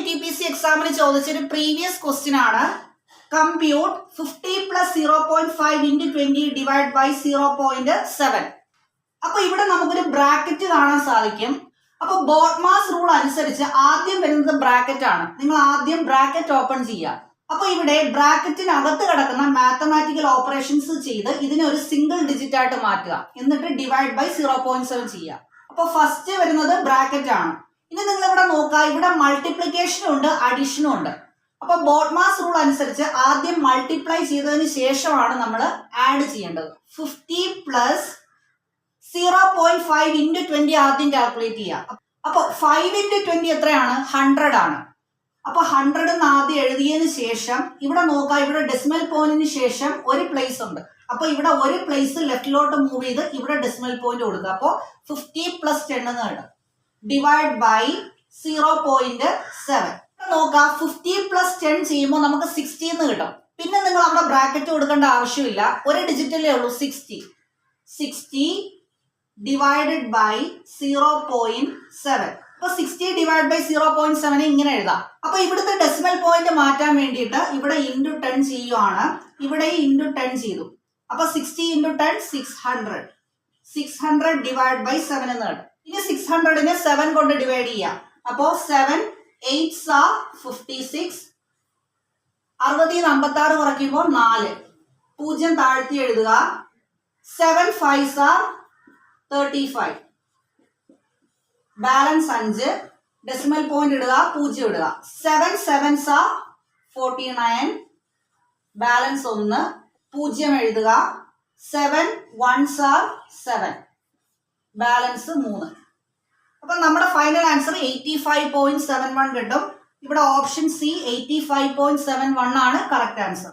NTPC എക്സാമിന് ചോദിച്ചൊരു previous question ആണ്. Compute 50 plus 0.5 into 20 divide by 0.7. അപ്പൊ ഇവിടെ നമുക്കൊരു ബ്രാക്കറ്റ് കാണാൻ സാധിക്കും. അപ്പൊ ബോട്ട്മാസ് റൂൾ അനുസരിച്ച് ആദ്യം വരുന്നത് ബ്രാക്കറ്റ് ആണ്. നിങ്ങൾ ആദ്യം ബ്രാക്കറ്റ് ഓപ്പൺ ചെയ്യുക. അപ്പൊ ഇവിടെ ബ്രാക്കറ്റിനകത്ത് കിടക്കുന്ന മാത്തമാറ്റിക്കൽ ഓപ്പറേഷൻസ് ചെയ്ത് ഇതിനെ ഒരു സിംഗിൾ ഡിജിറ്റ് ആയിട്ട് മാറ്റുക. എന്നിട്ട് ഡിവൈഡ് ബൈ 0.7 ചെയ്യുക. അപ്പൊ ഫസ്റ്റ് വരുന്നത് ബ്രാക്കറ്റ് ആണ്. ഇനി നിങ്ങൾ ഇവിടെ നോക്കുക, ഇവിടെ മൾട്ടിപ്ലിക്കേഷനും ഉണ്ട് അഡീഷനും ഉണ്ട്. അപ്പൊ ബോട്ട്മാസ് റൂൾ അനുസരിച്ച് ആദ്യം മൾട്ടിപ്ലൈ ചെയ്തതിന് ശേഷമാണ് നമ്മൾ ആഡ് ചെയ്യേണ്ടത്. 50 പ്ലസ് 0.5 ഇൻറ്റു 20 ആദ്യം കാൽക്കുലേറ്റ് ചെയ്യുക. അപ്പൊ 5 ഇൻറ്റു 20 എത്രയാണ്? 100 ആണ്. അപ്പൊ 100 എന്ന് ആദ്യം എഴുതിയതിന് ശേഷം ഇവിടെ നോക്കുക, ഇവിടെ ഡെസിമൽ പോയിന്റിന് ശേഷം ഒരു പ്ലേസ് ഉണ്ട്. അപ്പൊ ഇവിടെ ഒരു പ്ലേസ് ലെഫ്റ്റിലോട്ട് മൂവ് ചെയ്ത് ഇവിടെ ഡെസിമൽ പോയിന്റ് കൊടുക്കുക. അപ്പൊ 50 പ്ലസ് 10 എന്ന് കിട്ടും. Divide by 0.7. നോക്കുക, 50 പ്ലസ് 10 ചെയ്യുമ്പോൾ നമുക്ക് 60 എന്ന് കിട്ടും. പിന്നെ നിങ്ങൾ അവിടെ ബ്രാക്കറ്റ് കൊടുക്കേണ്ട ആവശ്യമില്ല, ഒരു ഡിജിറ്റല്ലേ ഉള്ളൂ. 60 ഡിവൈഡഡ് ബൈ 0.7. അപ്പൊ 60 ഡിവൈഡ് ബൈ 0.7 ഇങ്ങനെ എഴുതാം. അപ്പൊ ഇവിടുത്തെ ഡെസിമൽ പോയിന്റ് മാറ്റാൻ വേണ്ടിയിട്ട് ഇവിടെ ഇൻറ്റു 10 ചെയ്യുവാണ്. ഇവിടെ ഇൻറ്റു 10 ചെയ്തു. അപ്പൊ 60 ഇൻറ്റു 10 600 ഡിവൈഡ് ബൈ 7 എന്ന് കിട്ടും. ഇനി 600നെ 7 കൊണ്ട് ഡിവൈഡ് ചെയ്യാം. അപ്പോ 7 8s are 56. 60 56 കുറയ്ക്കുമ്പോൾ 4, 0 താഴ്ത്തി എഴുതുക. 7 5s are 35. Balance 5, decimal point ഇടുക, 0 ഇടുക. 7 7s are 49. ബാലൻസ് 1, 0 എഴുതുക. 7 1s are 7. ബാലൻസ് 3. അപ്പൊ നമ്മുടെ ഫൈനൽ ആൻസർ 85.71 കിട്ടും. ഇവിടെ ഓപ്ഷൻ സി 85.71 ആണ് കറക്റ്റ് ആൻസർ.